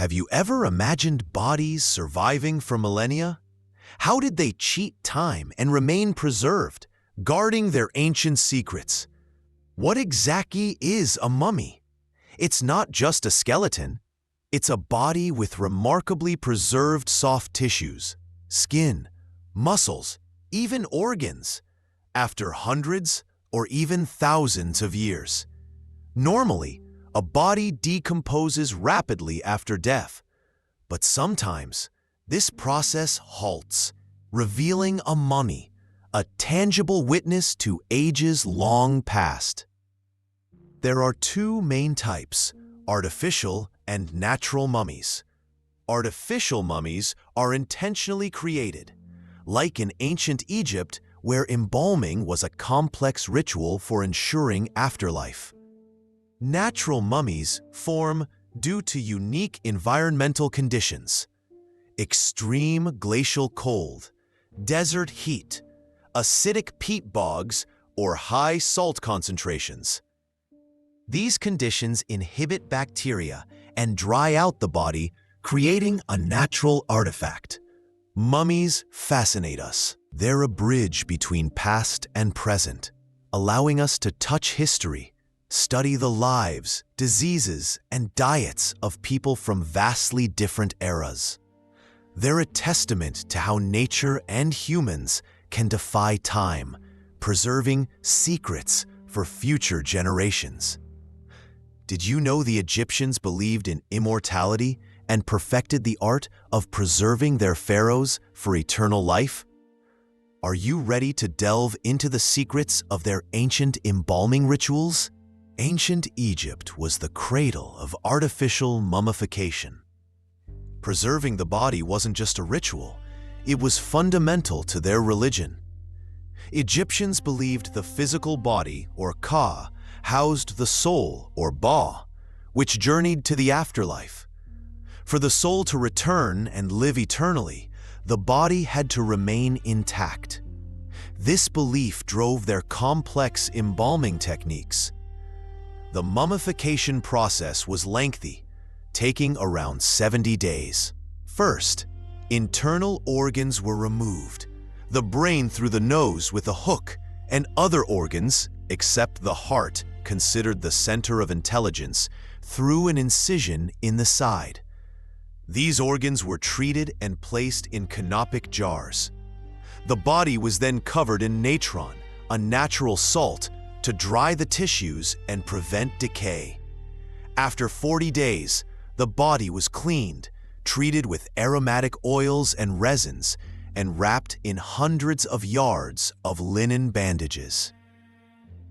Have you ever imagined bodies surviving for millennia? How did they cheat time and remain preserved, guarding their ancient secrets? What exactly is a mummy? It's not just a skeleton. It's a body with remarkably preserved soft tissues, skin, muscles, even organs, after hundreds or even thousands of years. Normally, a body decomposes rapidly after death, but sometimes this process halts, revealing a mummy, a tangible witness to ages long past. There are two main types, artificial and natural mummies. Artificial mummies are intentionally created, like in ancient Egypt, where embalming was a complex ritual for ensuring afterlife. Natural mummies form due to unique environmental conditions: extreme glacial cold, desert heat, acidic peat bogs, or high salt concentrations. These conditions inhibit bacteria and dry out the body, creating a natural artifact. Mummies fascinate us. They're a bridge between past and present, allowing us to touch history, study the lives, diseases, and diets of people from vastly different eras. They're a testament to how nature and humans can defy time, preserving secrets for future generations. Did you know the Egyptians believed in immortality and perfected the art of preserving their pharaohs for eternal life? Are you ready to delve into the secrets of their ancient embalming rituals? Ancient Egypt was the cradle of artificial mummification. Preserving the body wasn't just a ritual, it was fundamental to their religion. Egyptians believed the physical body, or ka, housed the soul, or ba, which journeyed to the afterlife. For the soul to return and live eternally, the body had to remain intact. This belief drove their complex embalming techniques. The mummification process was lengthy, taking around 70 days. First, internal organs were removed, the brain through the nose with a hook, and other organs, except the heart, considered the center of intelligence, through an incision in the side. These organs were treated and placed in canopic jars. The body was then covered in natron, a natural salt, to dry the tissues and prevent decay. After 40 days, the body was cleaned, treated with aromatic oils and resins, and wrapped in hundreds of yards of linen bandages.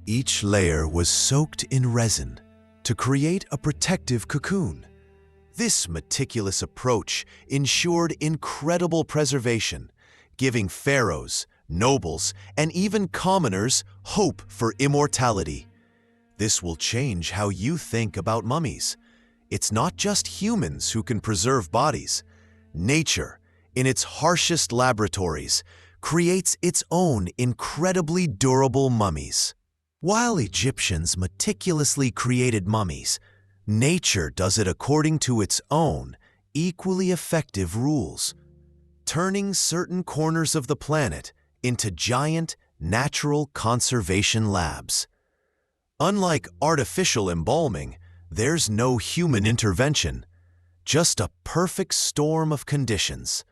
Each layer was soaked in resin to create a protective cocoon. This meticulous approach ensured incredible preservation, giving pharaohs, nobles, and even commoners hope for immortality. This will change how you think about mummies. It's not just humans who can preserve bodies. Nature, in its harshest laboratories, creates its own incredibly durable mummies. While Egyptians meticulously created mummies, nature does it according to its own, equally effective rules, turning certain corners of the planet into giant, natural conservation labs. Unlike artificial embalming, there's no human intervention, just a perfect storm of conditions.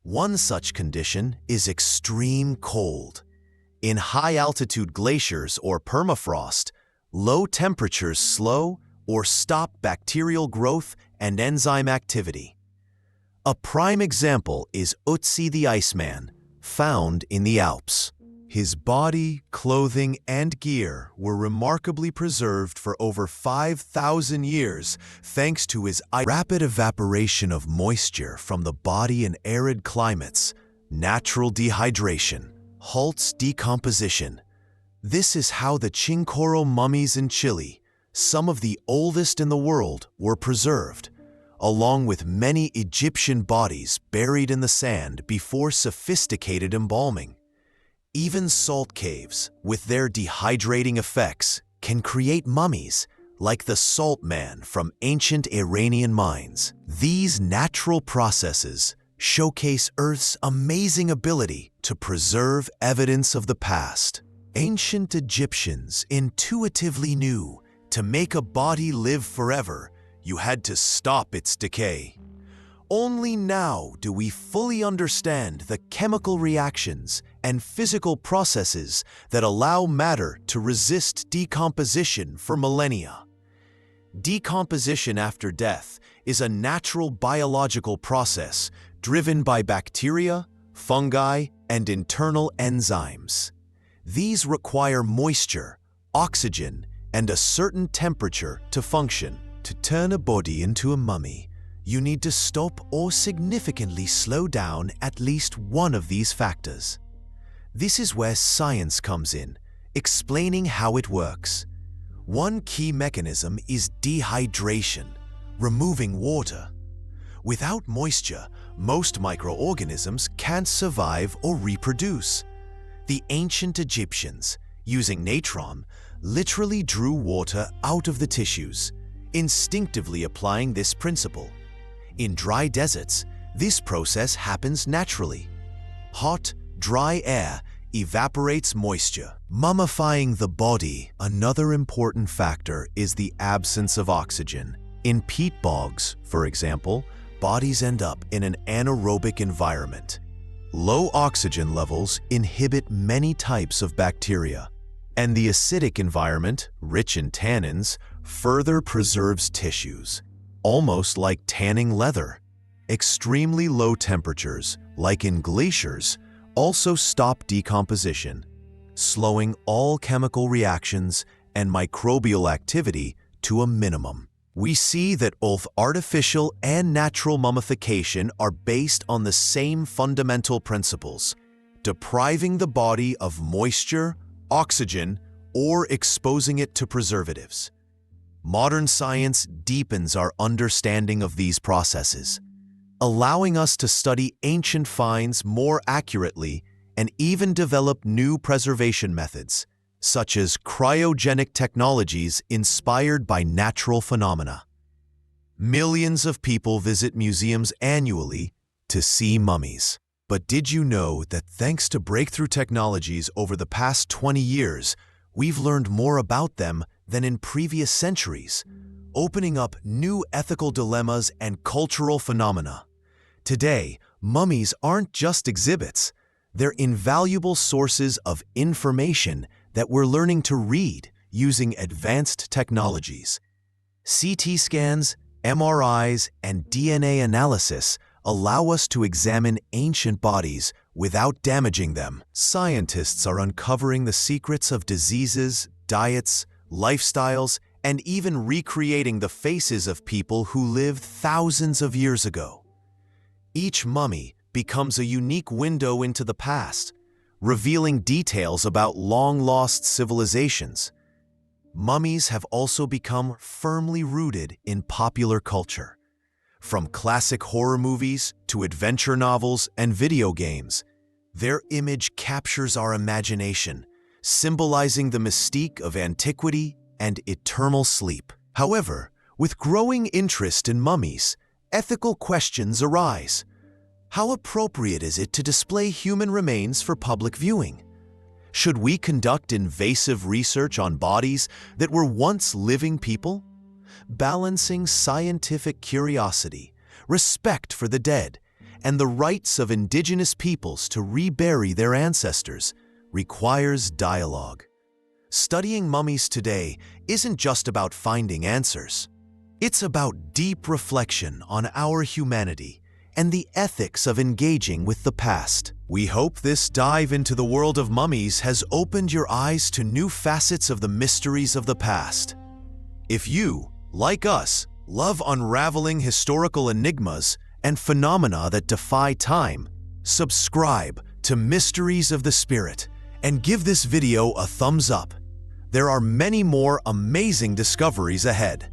One such condition is extreme cold. In high-altitude glaciers or permafrost, low temperatures slow or stop bacterial growth and enzyme activity. A prime example is Ötzi the Iceman, found in the Alps. His body, clothing, and gear were remarkably preserved for over 5,000 years thanks to his rapid evaporation of moisture from the body in arid climates, natural dehydration, halts decomposition. This is how the Chincoro mummies in Chile, some of the oldest in the world, were preserved, along with many Egyptian bodies buried in the sand before sophisticated embalming. Even salt caves, with their dehydrating effects, can create mummies, like the salt man from ancient Iranian mines. These natural processes showcase Earth's amazing ability to preserve evidence of the past. Ancient Egyptians intuitively knew to make a body live forever, you had to stop its decay. Only now do we fully understand the chemical reactions and physical processes that allow matter to resist decomposition for millennia. Decomposition after death is a natural biological process driven by bacteria, fungi, and internal enzymes. These require moisture, oxygen, and a certain temperature to function. To turn a body into a mummy, you need to stop or significantly slow down at least one of these factors. This is where science comes in, explaining how it works. One key mechanism is dehydration, removing water. Without moisture, most microorganisms can't survive or reproduce. The ancient Egyptians, using natron, literally drew water out of the tissues, instinctively applying this principle. In dry deserts, this process happens naturally. Hot, dry air evaporates moisture. Mummifying the body. Another important factor is the absence of oxygen. In peat bogs, for example, bodies end up in an anaerobic environment. Low oxygen levels inhibit many types of bacteria, and the acidic environment, rich in tannins, further preserves tissues, almost like tanning leather. Extremely low temperatures, like in glaciers, also stop decomposition, slowing all chemical reactions and microbial activity to a minimum. We see that both artificial and natural mummification are based on the same fundamental principles, depriving the body of moisture, oxygen, or exposing it to preservatives. Modern science deepens our understanding of these processes, allowing us to study ancient finds more accurately and even develop new preservation methods, such as cryogenic technologies inspired by natural phenomena. Millions of people visit museums annually to see mummies. But did you know that thanks to breakthrough technologies over the past 20 years, we've learned more about them than in previous centuries, opening up new ethical dilemmas and cultural phenomena? Today, mummies aren't just exhibits. They're invaluable sources of information that we're learning to read using advanced technologies. CT scans, MRIs, and DNA analysis allow us to examine ancient bodies without damaging them. Scientists are uncovering the secrets of diseases, diets, lifestyles, and even recreating the faces of people who lived thousands of years ago. Each mummy becomes a unique window into the past, revealing details about long-lost civilizations. Mummies have also become firmly rooted in popular culture. From classic horror movies to adventure novels and video games, their image captures our imagination, symbolizing the mystique of antiquity and eternal sleep. However, with growing interest in mummies, ethical questions arise. How appropriate is it to display human remains for public viewing? Should we conduct invasive research on bodies that were once living people? Balancing scientific curiosity, respect for the dead, and the rights of indigenous peoples to rebury their ancestors requires dialogue. Studying mummies today isn't just about finding answers. It's about deep reflection on our humanity and the ethics of engaging with the past. We hope this dive into the world of mummies has opened your eyes to new facets of the mysteries of the past. If you, like us, love unraveling historical enigmas and phenomena that defy time, subscribe to Mysteries of the Spirit and give this video a thumbs up. There are many more amazing discoveries ahead.